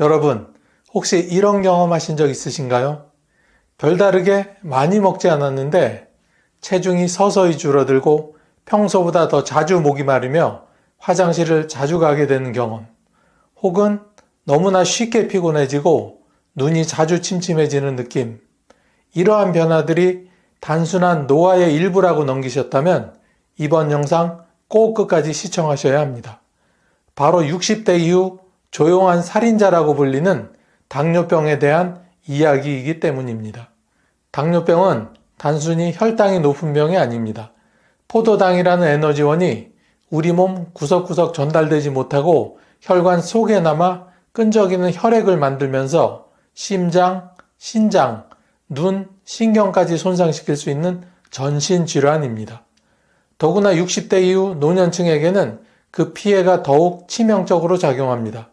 여러분, 혹시 이런 경험하신 적 있으신가요? 별다르게 많이 먹지 않았는데 체중이 서서히 줄어들고 평소보다 더 자주 목이 마르며 화장실을 자주 가게 되는 경험, 혹은 너무나 쉽게 피곤해지고 눈이 자주 침침해지는 느낌, 이러한 변화들이 단순한 노화의 일부라고 넘기셨다면 이번 영상 꼭 끝까지 시청하셔야 합니다. 바로 60대 이후 조용한 살인자라고 불리는 당뇨병에 대한 이야기이기 때문입니다. 당뇨병은 단순히 혈당이 높은 병이 아닙니다. 포도당이라는 에너지원이 우리 몸 구석구석 전달되지 못하고 혈관 속에 남아 끈적이는 혈액을 만들면서 심장, 신장, 눈, 신경까지 손상시킬 수 있는 전신질환입니다. 더구나 60대 이후 노년층에게는 그 피해가 더욱 치명적으로 작용합니다.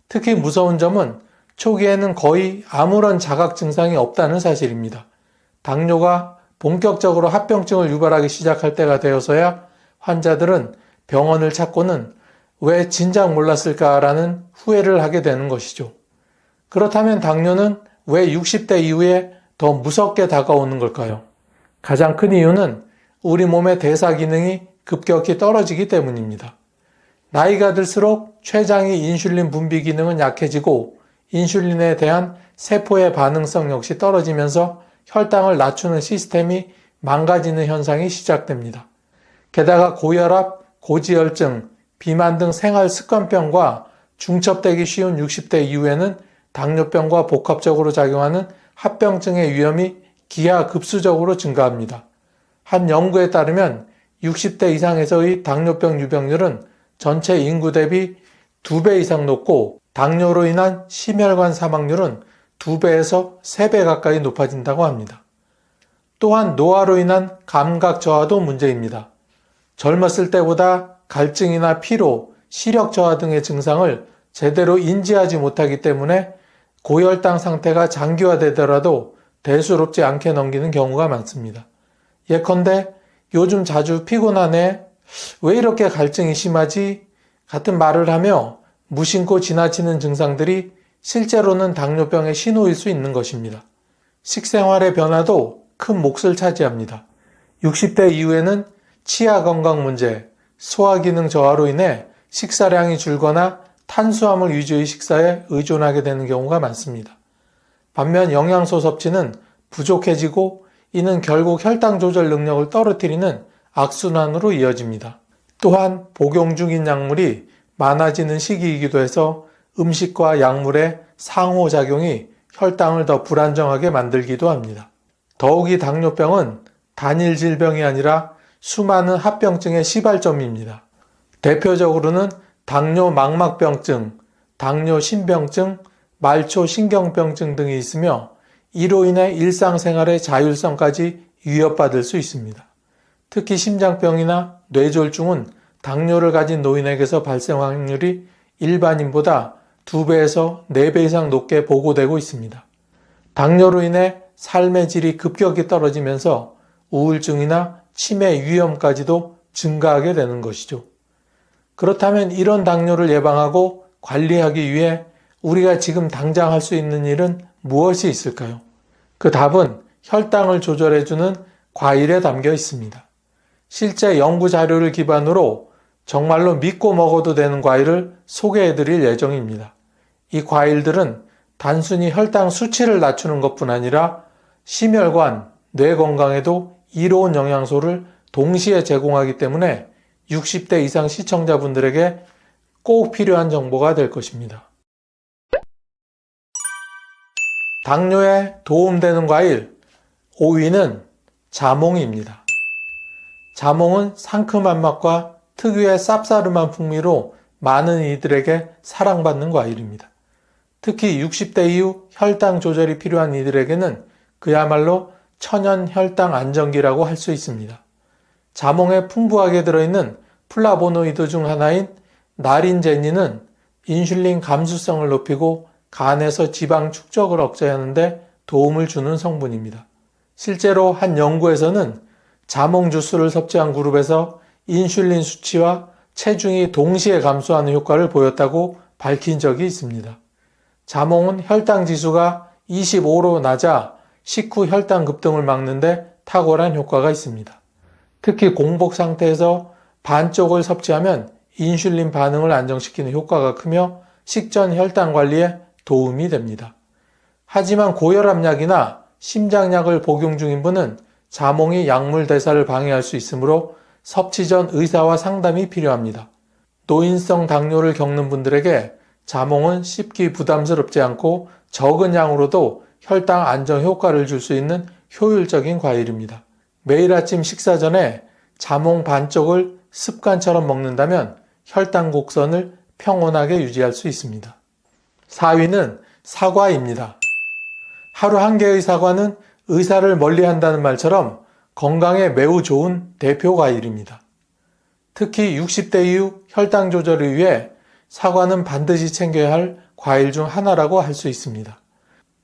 특히 무서운 점은 초기에는 거의 아무런 자각 증상이 없다는 사실입니다. 당뇨가 본격적으로 합병증을 유발하기 시작할 때가 되어서야 환자들은 병원을 찾고는 왜 진작 몰랐을까라는 후회를 하게 되는 것이죠. 그렇다면 당뇨는 왜 60대 이후에 더 무섭게 다가오는 걸까요? 가장 큰 이유는 우리 몸의 대사 기능이 급격히 떨어지기 때문입니다. 나이가 들수록 췌장의 인슐린 분비 기능은 약해지고 인슐린에 대한 세포의 반응성 역시 떨어지면서 혈당을 낮추는 시스템이 망가지는 현상이 시작됩니다. 게다가 고혈압, 고지혈증, 비만 등 생활 습관병과 중첩되기 쉬운 60대 이후에는 당뇨병과 복합적으로 작용하는 합병증의 위험이 기하급수적으로 증가합니다. 한 연구에 따르면 60대 이상에서의 당뇨병 유병률은 전체 인구 대비 2배 이상 높고 당뇨로 인한 심혈관 사망률은 2배에서 3배 가까이 높아진다고 합니다. 또한 노화로 인한 감각 저하도 문제입니다. 젊었을 때보다 갈증이나 피로, 시력 저하 등의 증상을 제대로 인지하지 못하기 때문에 고혈당 상태가 장기화되더라도 대수롭지 않게 넘기는 경우가 많습니다. 예컨대 요즘 자주 피곤하네, 왜 이렇게 갈증이 심하지? 같은 말을 하며 무심코 지나치는 증상들이 실제로는 당뇨병의 신호일 수 있는 것입니다. 식생활의 변화도 큰 몫을 차지합니다. 60대 이후에는 치아 건강 문제, 소화기능 저하로 인해 식사량이 줄거나 탄수화물 위주의 식사에 의존하게 되는 경우가 많습니다. 반면 영양소 섭취는 부족해지고 이는 결국 혈당 조절 능력을 떨어뜨리는 악순환으로 이어집니다. 또한 복용 중인 약물이 많아지는 시기이기도 해서 음식과 약물의 상호작용이 혈당을 더 불안정하게 만들기도 합니다. 더욱이 당뇨병은 단일 질병이 아니라 수많은 합병증의 시발점입니다. 대표적으로는 당뇨 망막병증, 당뇨 신병증, 말초 신경병증 등이 있으며 이로 인해 일상생활의 자율성까지 위협받을 수 있습니다. 특히 심장병이나 뇌졸중은 당뇨를 가진 노인에게서 발생 확률이 일반인보다 2배에서 4배 이상 높게 보고되고 있습니다. 당뇨로 인해 삶의 질이 급격히 떨어지면서 우울증이나 치매 위험까지도 증가하게 되는 것이죠. 그렇다면 이런 당뇨를 예방하고 관리하기 위해 우리가 지금 당장 할 수 있는 일은 무엇이 있을까요? 그 답은 혈당을 조절해주는 과일에 담겨 있습니다. 실제 연구 자료를 기반으로 정말로 믿고 먹어도 되는 과일을 소개해드릴 예정입니다. 이 과일들은 단순히 혈당 수치를 낮추는 것뿐 아니라 심혈관, 뇌 건강에도 이로운 영양소를 동시에 제공하기 때문에 60대 이상 시청자분들에게 꼭 필요한 정보가 될 것입니다. 당뇨에 도움되는 과일 5위는 자몽입니다. 자몽은 상큼한 맛과 특유의 쌉싸름한 풍미로 많은 이들에게 사랑받는 과일입니다. 특히 60대 이후 혈당 조절이 필요한 이들에게는 그야말로 천연 혈당 안정기라고 할 수 있습니다. 자몽에 풍부하게 들어있는 플라보노이드 중 하나인 나린제닌은 인슐린 감수성을 높이고 간에서 지방 축적을 억제하는 데 도움을 주는 성분입니다. 실제로 한 연구에서는 자몽 주스를 섭취한 그룹에서 인슐린 수치와 체중이 동시에 감소하는 효과를 보였다고 밝힌 적이 있습니다. 자몽은 혈당 지수가 25로 낮아 식후 혈당 급등을 막는데 탁월한 효과가 있습니다. 특히 공복 상태에서 반쪽을 섭취하면 인슐린 반응을 안정시키는 효과가 크며 식전 혈당 관리에 도움이 됩니다. 하지만 고혈압약이나 심장약을 복용 중인 분은 자몽이 약물 대사를 방해할 수 있으므로 섭취 전 의사와 상담이 필요합니다. 노인성 당뇨를 겪는 분들에게 자몽은 씹기 부담스럽지 않고 적은 양으로도 혈당 안정 효과를 줄 수 있는 효율적인 과일입니다. 매일 아침 식사 전에 자몽 반쪽을 습관처럼 먹는다면 혈당 곡선을 평온하게 유지할 수 있습니다. 4위는 사과입니다. 하루 한 개의 사과는 의사를 멀리한다는 말처럼 건강에 매우 좋은 대표 과일입니다. 특히 60대 이후 혈당 조절을 위해 사과는 반드시 챙겨야 할 과일 중 하나라고 할 수 있습니다.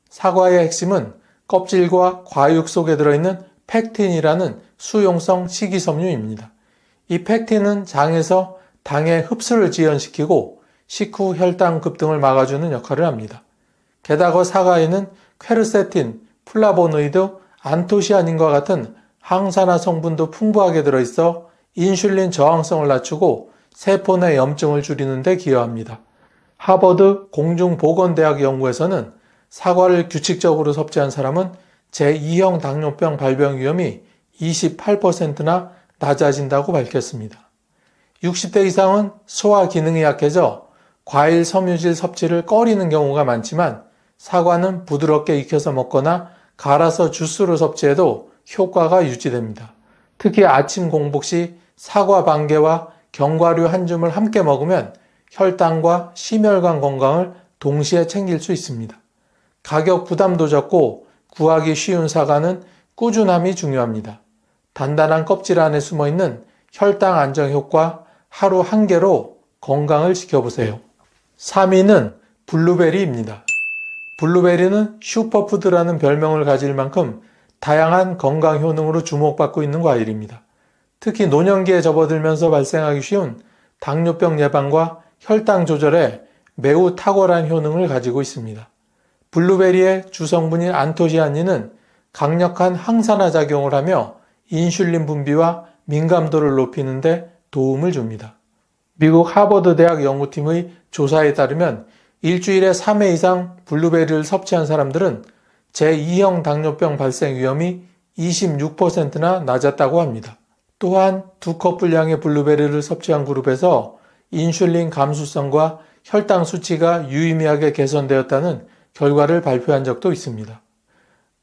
사과의 핵심은 껍질과 과육 속에 들어있는 펙틴이라는 수용성 식이섬유입니다. 이 펙틴은 장에서 당의 흡수를 지연시키고 식후 혈당 급등을 막아주는 역할을 합니다. 게다가 사과에는 퀘르세틴, 플라보노이드, 안토시아닌과 같은 항산화 성분도 풍부하게 들어있어 인슐린 저항성을 낮추고 세포 내 염증을 줄이는 데 기여합니다. 하버드 공중보건대학 연구에서는 사과를 규칙적으로 섭취한 사람은 제2형 당뇨병 발병 위험이 28%나 낮아진다고 밝혔습니다. 60대 이상은 소화 기능이 약해져 과일 섬유질 섭취를 꺼리는 경우가 많지만 사과는 부드럽게 익혀서 먹거나 갈아서 주스로 섭취해도 효과가 유지됩니다. 특히 아침 공복 시 사과 반 개와 견과류 한 줌을 함께 먹으면 혈당과 심혈관 건강을 동시에 챙길 수 있습니다. 가격 부담도 적고 구하기 쉬운 사과는 꾸준함이 중요합니다. 단단한 껍질 안에 숨어있는 혈당 안정 효과 하루 한 개로 건강을 지켜보세요. 3위는 블루베리입니다. 블루베리는 슈퍼푸드라는 별명을 가질 만큼 다양한 건강 효능으로 주목받고 있는 과일입니다. 특히 노년기에 접어들면서 발생하기 쉬운 당뇨병 예방과 혈당 조절에 매우 탁월한 효능을 가지고 있습니다. 블루베리의 주성분인 안토시아닌은 강력한 항산화 작용을 하며 인슐린 분비와 민감도를 높이는 데 도움을 줍니다. 미국 하버드 대학 연구팀의 조사에 따르면 일주일에 3회 이상 블루베리를 섭취한 사람들은 제2형 당뇨병 발생 위험이 26%나 낮았다고 합니다. 또한 2컵 분량의 블루베리를 섭취한 그룹에서 인슐린 감수성과 혈당 수치가 유의미하게 개선되었다는 결과를 발표한 적도 있습니다.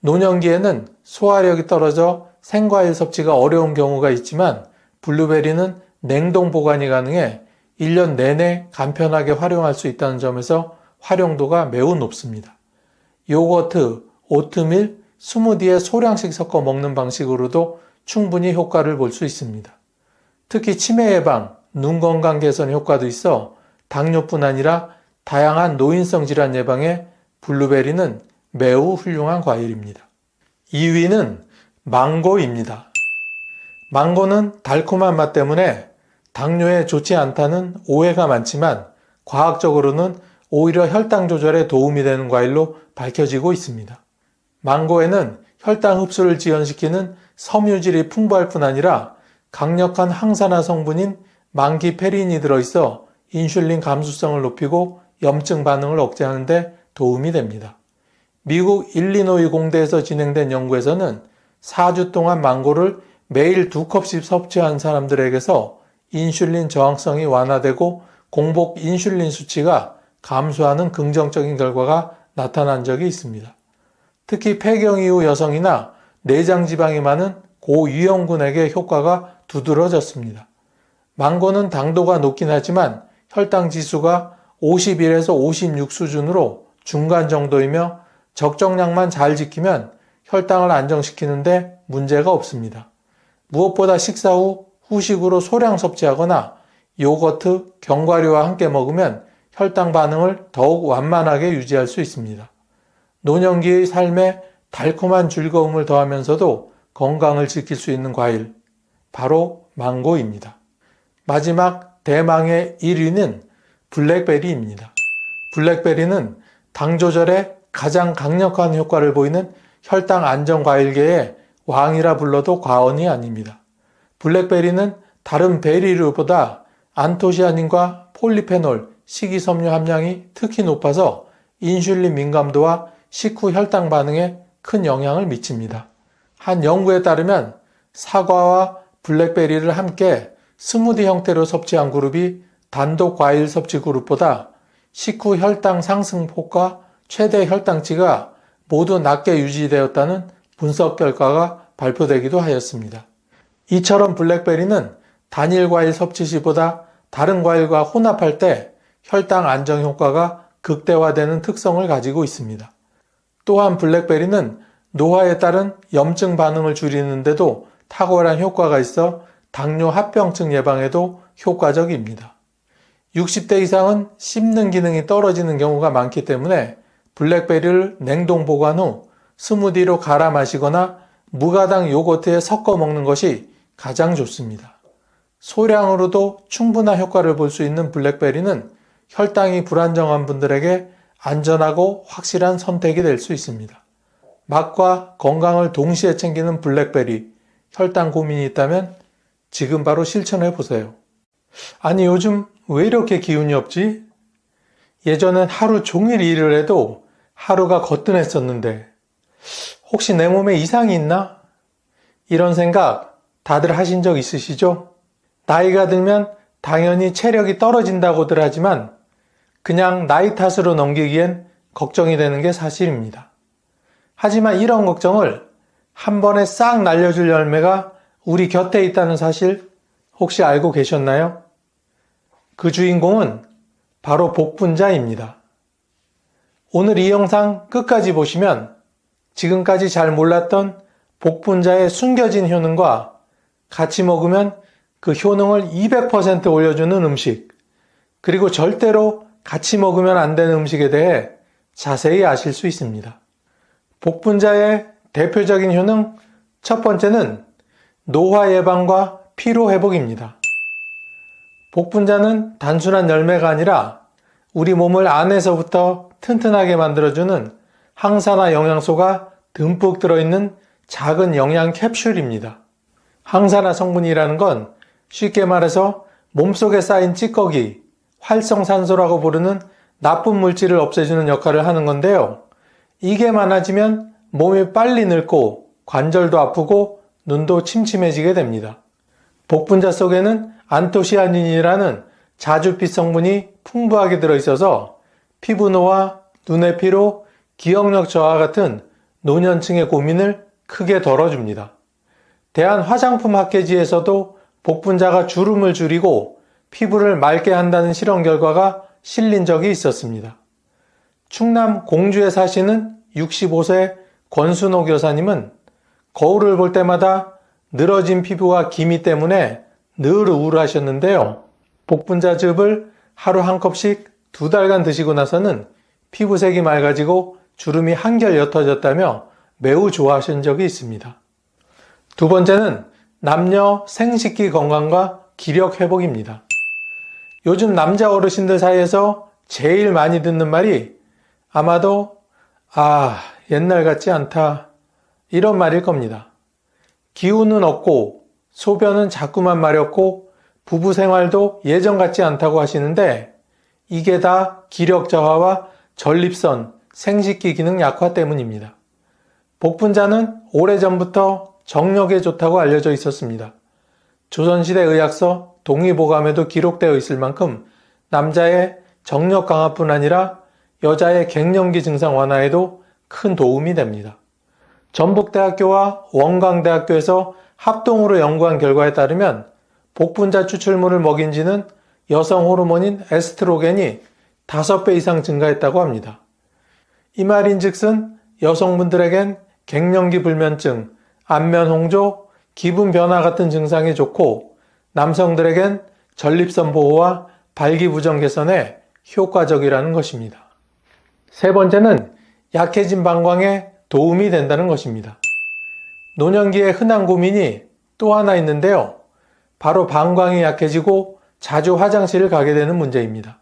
노년기에는 소화력이 떨어져 생과일 섭취가 어려운 경우가 있지만 블루베리는 냉동 보관이 가능해 1년 내내 간편하게 활용할 수 있다는 점에서 활용도가 매우 높습니다. 요거트, 오트밀, 스무디에 소량씩 섞어 먹는 방식으로도 충분히 효과를 볼 수 있습니다. 특히 치매 예방, 눈 건강 개선 효과도 있어 당뇨뿐 아니라 다양한 노인성 질환 예방에 블루베리는 매우 훌륭한 과일입니다. 2위는 망고입니다. 망고는 달콤한 맛 때문에 당뇨에 좋지 않다는 오해가 많지만 과학적으로는 오히려 혈당 조절에 도움이 되는 과일로 밝혀지고 있습니다. 망고에는 혈당 흡수를 지연시키는 섬유질이 풍부할 뿐 아니라 강력한 항산화 성분인 망기페린이 들어있어 인슐린 감수성을 높이고 염증 반응을 억제하는 데 도움이 됩니다. 미국 일리노이 공대에서 진행된 연구에서는 4주 동안 망고를 매일 2컵씩 섭취한 사람들에게서 인슐린 저항성이 완화되고 공복 인슐린 수치가 감소하는 긍정적인 결과가 나타난 적이 있습니다. 특히 폐경 이후 여성이나 내장 지방이 많은 고위험군에게 효과가 두드러졌습니다. 망고는 당도가 높긴 하지만 혈당 지수가 51에서 56 수준으로 중간 정도이며 적정량만 잘 지키면 혈당을 안정시키는데 문제가 없습니다. 무엇보다 식사 후 후식으로 소량 섭취하거나 요거트, 견과류와 함께 먹으면 혈당 반응을 더욱 완만하게 유지할 수 있습니다. 노년기의 삶에 달콤한 즐거움을 더하면서도 건강을 지킬 수 있는 과일, 바로 망고입니다. 마지막 대망의 1위는 블랙베리입니다. 블랙베리는 당 조절에 가장 강력한 효과를 보이는 혈당 안정 과일계의 왕이라 불러도 과언이 아닙니다. 블랙베리는 다른 베리류보다 안토시아닌과 폴리페놀, 식이섬유 함량이 특히 높아서 인슐린 민감도와 식후 혈당 반응에 큰 영향을 미칩니다. 한 연구에 따르면 사과와 블랙베리를 함께 스무디 형태로 섭취한 그룹이 단독 과일 섭취 그룹보다 식후 혈당 상승폭과 최대 혈당치가 모두 낮게 유지되었다는 분석 결과가 발표되기도 하였습니다. 이처럼 블랙베리는 단일 과일 섭취 시보다 다른 과일과 혼합할 때 혈당 안정 효과가 극대화되는 특성을 가지고 있습니다. 또한 블랙베리는 노화에 따른 염증 반응을 줄이는데도 탁월한 효과가 있어 당뇨 합병증 예방에도 효과적입니다. 60대 이상은 씹는 기능이 떨어지는 경우가 많기 때문에 블랙베리를 냉동 보관 후 스무디로 갈아 마시거나 무가당 요거트에 섞어 먹는 것이 가장 좋습니다. 소량으로도 충분한 효과를 볼 수 있는 블랙베리는 혈당이 불안정한 분들에게 안전하고 확실한 선택이 될 수 있습니다. 맛과 건강을 동시에 챙기는 블랙베리, 혈당 고민이 있다면 지금 바로 실천해 보세요. 아니, 요즘 왜 이렇게 기운이 없지? 예전엔 하루 종일 일을 해도 하루가 거뜬했었는데 혹시 내 몸에 이상이 있나? 이런 생각 다들 하신 적 있으시죠? 나이가 들면 당연히 체력이 떨어진다고들 하지만 그냥 나이 탓으로 넘기기엔 걱정이 되는 게 사실입니다. 하지만 이런 걱정을 한 번에 싹 날려줄 열매가 우리 곁에 있다는 사실 혹시 알고 계셨나요? 그 주인공은 바로 복분자입니다. 오늘 이 영상 끝까지 보시면 지금까지 잘 몰랐던 복분자의 숨겨진 효능과 같이 먹으면 그 효능을 200% 올려주는 음식, 그리고 절대로 같이 먹으면 안 되는 음식에 대해 자세히 아실 수 있습니다. 복분자의 대표적인 효능 첫 번째는 노화 예방과 피로 회복입니다. 복분자는 단순한 열매가 아니라 우리 몸을 안에서부터 튼튼하게 만들어주는 항산화 영양소가 듬뿍 들어있는 작은 영양 캡슐입니다. 항산화 성분이라는 건 쉽게 말해서 몸속에 쌓인 찌꺼기, 활성산소라고 부르는 나쁜 물질을 없애주는 역할을 하는 건데요. 이게 많아지면 몸이 빨리 늙고 관절도 아프고 눈도 침침해지게 됩니다. 복분자 속에는 안토시아닌이라는 자주빛 성분이 풍부하게 들어있어서 피부 노화, 눈의 피로, 기억력 저하 같은 노년층의 고민을 크게 덜어줍니다. 대한화장품학회지에서도 복분자가 주름을 줄이고 피부를 맑게 한다는 실험 결과가 실린 적이 있었습니다. 충남 공주에 사시는 65세 권순옥 여사님은 거울을 볼 때마다 늘어진 피부와 기미 때문에 늘 우울하셨는데요. 복분자즙을 하루 한 컵씩 2달간 드시고 나서는 피부색이 맑아지고 주름이 한결 옅어졌다며 매우 좋아하신 적이 있습니다. 두 번째는 남녀 생식기 건강과 기력 회복입니다. 요즘 남자 어르신들 사이에서 제일 많이 듣는 말이 아마도 옛날 같지 않다 이런 말일 겁니다. 기운은 없고 소변은 자꾸만 마렵고 부부 생활도 예전 같지 않다고 하시는데 이게 다 기력 저하와 전립선, 생식기 기능 약화 때문입니다. 복분자는 오래전부터 정력에 좋다고 알려져 있었습니다. 조선시대 의학서 동의보감에도 기록되어 있을 만큼 남자의 정력 강화뿐 아니라 여자의 갱년기 증상 완화에도 큰 도움이 됩니다. 전북대학교와 원광대학교에서 합동으로 연구한 결과에 따르면 복분자 추출물을 먹인 지는 여성 호르몬인 에스트로겐이 5배 이상 증가했다고 합니다. 이 말인즉슨 여성분들에겐 갱년기 불면증, 안면 홍조, 기분 변화 같은 증상이 좋고 남성들에겐 전립선 보호와 발기부전 개선에 효과적이라는 것입니다. 세 번째는 약해진 방광에 도움이 된다는 것입니다. 노년기에 흔한 고민이 또 하나 있는데요. 바로 방광이 약해지고 자주 화장실을 가게 되는 문제입니다.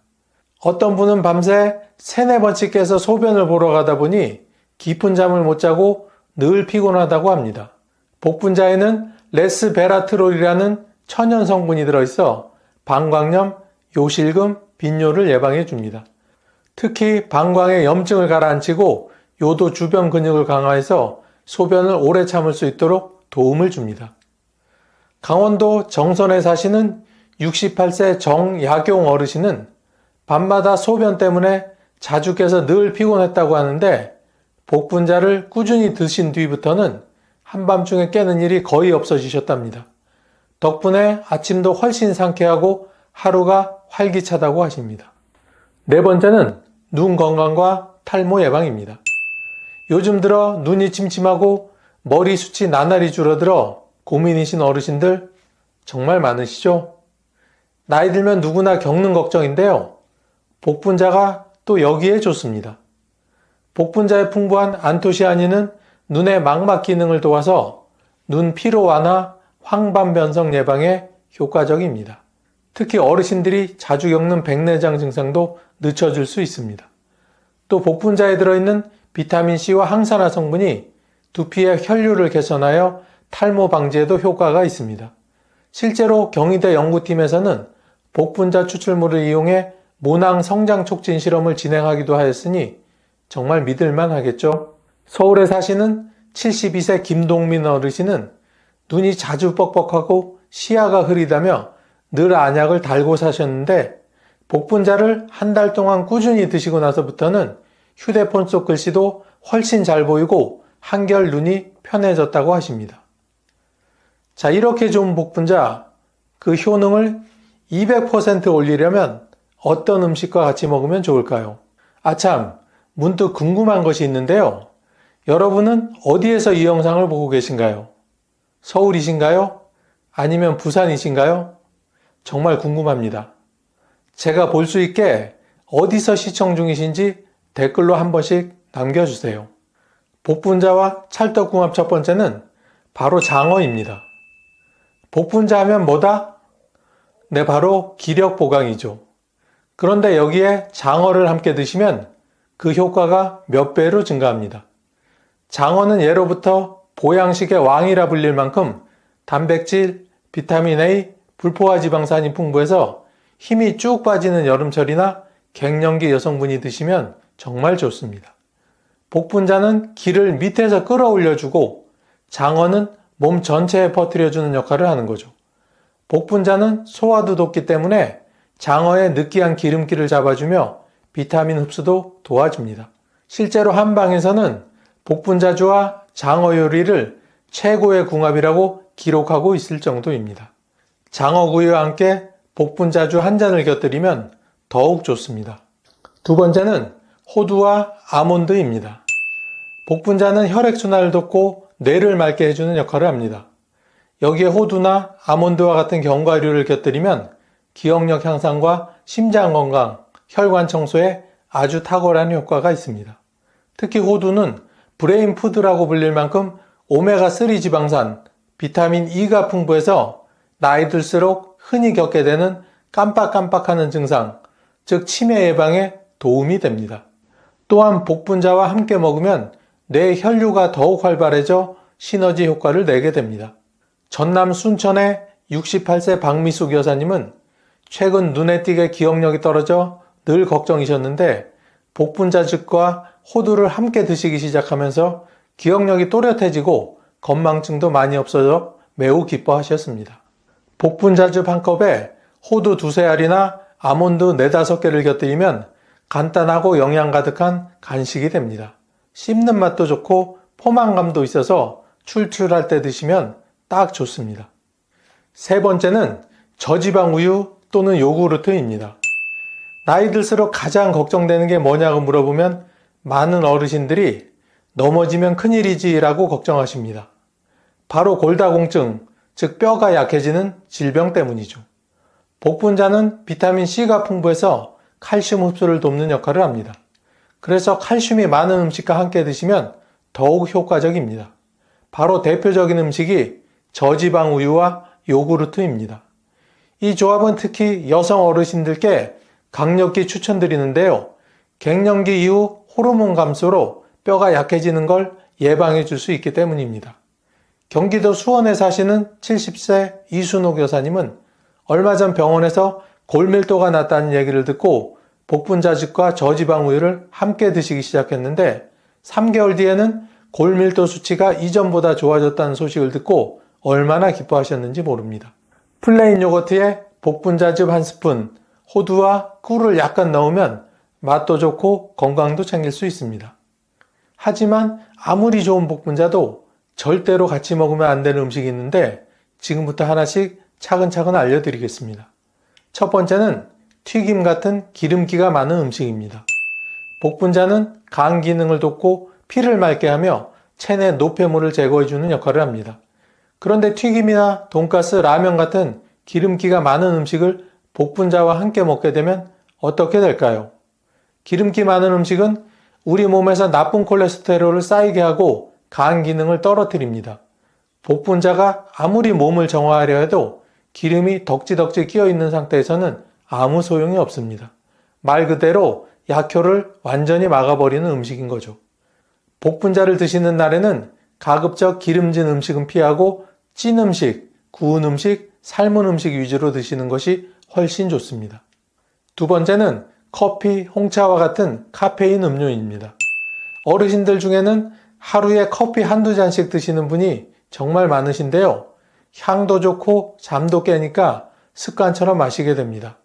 어떤 분은 밤새 3-4번씩 깨서 소변을 보러 가다 보니 깊은 잠을 못 자고 늘 피곤하다고 합니다. 복분자에는 레스베라트롤이라는 천연 성분이 들어있어 방광염, 요실금, 빈뇨를 예방해 줍니다. 특히 방광의 염증을 가라앉히고 요도 주변 근육을 강화해서 소변을 오래 참을 수 있도록 도움을 줍니다. 강원도 정선에 사시는 68세 정야경 어르신은 밤마다 소변 때문에 자주 깨서 늘 피곤했다고 하는데 복분자를 꾸준히 드신 뒤부터는 한밤중에 깨는 일이 거의 없어지셨답니다. 덕분에 아침도 훨씬 상쾌하고 하루가 활기차다고 하십니다. 4번째는 눈 건강과 탈모 예방입니다. 요즘 들어 눈이 침침하고 머리숱이 나날이 줄어들어 고민이신 어르신들 정말 많으시죠? 나이 들면 누구나 겪는 걱정인데요. 복분자가 또 여기에 좋습니다. 복분자에 풍부한 안토시아닌은 눈의 망막 기능을 도와서 눈 피로 완화, 황반 변성 예방에 효과적입니다. 특히 어르신들이 자주 겪는 백내장 증상도 늦춰줄 수 있습니다. 또 복분자에 들어있는 비타민C와 항산화 성분이 두피의 혈류를 개선하여 탈모 방지에도 효과가 있습니다. 실제로 경희대 연구팀에서는 복분자 추출물을 이용해 모낭 성장 촉진 실험을 진행하기도 하였으니 정말 믿을만 하겠죠. 서울에 사시는 72세 김동민 어르신은 눈이 자주 뻑뻑하고 시야가 흐리다며 늘 안약을 달고 사셨는데 복분자를 한 달 동안 꾸준히 드시고 나서부터는 휴대폰 속 글씨도 훨씬 잘 보이고 한결 눈이 편해졌다고 하십니다. 자, 이렇게 좋은 복분자, 그 효능을 200% 올리려면 어떤 음식과 같이 먹으면 좋을까요? 아참, 문득 궁금한 것이 있는데요. 여러분은 어디에서 이 영상을 보고 계신가요? 서울이신가요? 아니면 부산이신가요? 정말 궁금합니다. 제가 볼 수 있게 어디서 시청 중이신지 댓글로 한 번씩 남겨주세요. 복분자와 찰떡궁합 첫 번째는 바로 장어입니다. 복분자 하면 뭐다? 네, 바로 기력 보강이죠. 그런데 여기에 장어를 함께 드시면 그 효과가 몇 배로 증가합니다. 장어는 예로부터 보양식의 왕이라 불릴 만큼 단백질, 비타민 A, 불포화 지방산이 풍부해서 힘이 쭉 빠지는 여름철이나 갱년기 여성분이 드시면 정말 좋습니다. 복분자는 기를 밑에서 끌어올려주고 장어는 몸 전체에 퍼뜨려주는 역할을 하는 거죠. 복분자는 소화도 돕기 때문에 장어의 느끼한 기름기를 잡아주며 비타민 흡수도 도와줍니다. 실제로 한방에서는 복분자주와 장어 요리를 최고의 궁합이라고 기록하고 있을 정도입니다. 장어구이와 함께 복분자주 한 잔을 곁들이면 더욱 좋습니다. 두 번째는 호두와 아몬드입니다. 복분자는 혈액순환을 돕고 뇌를 맑게 해주는 역할을 합니다. 여기에 호두나 아몬드와 같은 견과류를 곁들이면 기억력 향상과 심장 건강, 혈관 청소에 아주 탁월한 효과가 있습니다. 특히 호두는 브레인 푸드라고 불릴 만큼 오메가3 지방산, 비타민 E가 풍부해서 나이 들수록 흔히 겪게 되는 깜빡깜빡하는 증상, 즉 치매 예방에 도움이 됩니다. 또한 복분자와 함께 먹으면 뇌 혈류가 더욱 활발해져 시너지 효과를 내게 됩니다. 전남 순천의 68세 박미숙 여사님은 최근 눈에 띄게 기억력이 떨어져 늘 걱정이셨는데 복분자즙과 호두를 함께 드시기 시작하면서 기억력이 또렷해지고 건망증도 많이 없어져 매우 기뻐하셨습니다. 복분자즙 한 컵에 호두 2-3알이나 아몬드 4-5개를 곁들이면 간단하고 영양 가득한 간식이 됩니다. 씹는 맛도 좋고 포만감도 있어서 출출할 때 드시면 딱 좋습니다. 세 번째는 저지방 우유 또는 요구르트입니다. 나이 들수록 가장 걱정되는 게 뭐냐고 물어보면 많은 어르신들이 넘어지면 큰일이지 라고 걱정하십니다. 바로 골다공증, 즉 뼈가 약해지는 질병 때문이죠. 복분자는 비타민C가 풍부해서 칼슘 흡수를 돕는 역할을 합니다. 그래서 칼슘이 많은 음식과 함께 드시면 더욱 효과적입니다. 바로 대표적인 음식이 저지방 우유와 요구르트입니다. 이 조합은 특히 여성 어르신들께 강력히 추천드리는데요. 갱년기 이후 호르몬 감소로 뼈가 약해지는 걸 예방해 줄 수 있기 때문입니다. 경기도 수원에 사시는 70세 이순옥 여사님은 얼마 전 병원에서 골밀도가 낮다는 얘기를 듣고 복분자즙과 저지방 우유를 함께 드시기 시작했는데 3개월 뒤에는 골밀도 수치가 이전보다 좋아졌다는 소식을 듣고 얼마나 기뻐하셨는지 모릅니다. 플레인 요거트에 복분자즙 한 스푼, 호두와 꿀을 약간 넣으면 맛도 좋고 건강도 챙길 수 있습니다. 하지만 아무리 좋은 복분자도 절대로 같이 먹으면 안 되는 음식이 있는데 지금부터 하나씩 차근차근 알려드리겠습니다. 첫 번째는 튀김 같은 기름기가 많은 음식입니다. 복분자는 간 기능을 돕고 피를 맑게 하며 체내 노폐물을 제거해주는 역할을 합니다. 그런데 튀김이나 돈가스, 라면 같은 기름기가 많은 음식을 복분자와 함께 먹게 되면 어떻게 될까요? 기름기 많은 음식은 우리 몸에서 나쁜 콜레스테롤을 쌓이게 하고 간 기능을 떨어뜨립니다. 복분자가 아무리 몸을 정화하려 해도 기름이 덕지덕지 끼어 있는 상태에서는 아무 소용이 없습니다. 말 그대로 약효를 완전히 막아버리는 음식인 거죠. 복분자를 드시는 날에는 가급적 기름진 음식은 피하고 찐 음식, 구운 음식, 삶은 음식 위주로 드시는 것이 훨씬 좋습니다. 두 번째는 커피, 홍차와 같은 카페인 음료입니다. 어르신들 중에는 하루에 커피 한두 잔씩 드시는 분이 정말 많으신데요. 향도 좋고 잠도 깨니까 습관처럼 마시게 됩니다.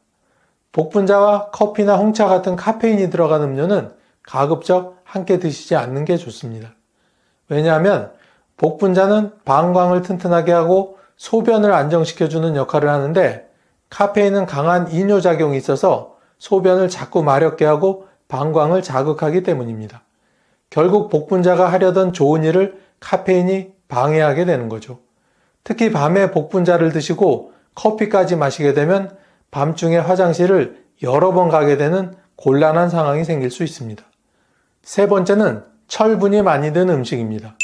복분자와 커피나 홍차 같은 카페인이 들어간 음료는 가급적 함께 드시지 않는 게 좋습니다. 왜냐하면 복분자는 방광을 튼튼하게 하고 소변을 안정시켜주는 역할을 하는데 카페인은 강한 이뇨작용이 있어서 소변을 자꾸 마렵게 하고 방광을 자극하기 때문입니다. 결국 복분자가 하려던 좋은 일을 카페인이 방해하게 되는 거죠. 특히 밤에 복분자를 드시고 커피까지 마시게 되면 밤중에 화장실을 여러 번 가게 되는 곤란한 상황이 생길 수 있습니다. 세 번째는 철분이 많이 든 음식입니다.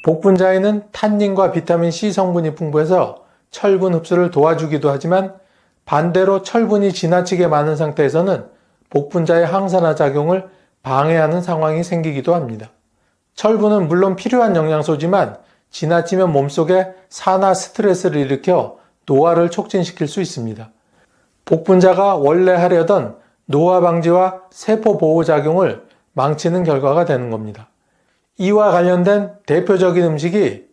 복분자에는 탄닌과 비타민 C 성분이 풍부해서 철분 흡수를 도와주기도 하지만 반대로 철분이 지나치게 많은 상태에서는 복분자의 항산화 작용을 방해하는 상황이 생기기도 합니다. 철분은 물론 필요한 영양소지만 지나치면 몸속에 산화 스트레스를 일으켜 노화를 촉진시킬 수 있습니다. 복분자가 원래 하려던 노화 방지와 세포 보호 작용을 망치는 결과가 되는 겁니다. 이와 관련된 대표적인 음식이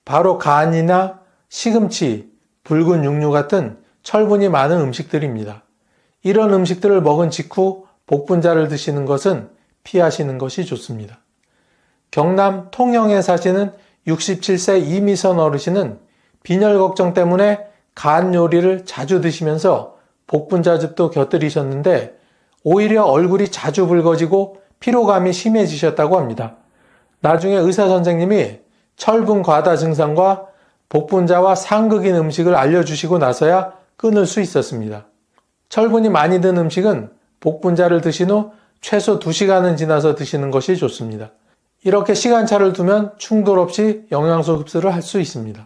바로 간이나 시금치, 붉은 육류 같은 철분이 많은 음식들입니다. 이런 음식들을 먹은 직후 복분자를 드시는 것은 피하시는 것이 좋습니다. 경남 통영에 사시는 67세 이미선 어르신은 빈혈 걱정 때문에 간 요리를 자주 드시면서 복분자즙도 곁들이셨는데 오히려 얼굴이 자주 붉어지고 피로감이 심해지셨다고 합니다. 나중에 의사 선생님이 철분 과다 증상과 복분자와 상극인 음식을 알려주시고 나서야 끊을 수 있었습니다. 철분이 많이 든 음식은 복분자를 드신 후 최소 2시간은 지나서 드시는 것이 좋습니다. 이렇게 시간차를 두면 충돌 없이 영양소 흡수를 할 수 있습니다.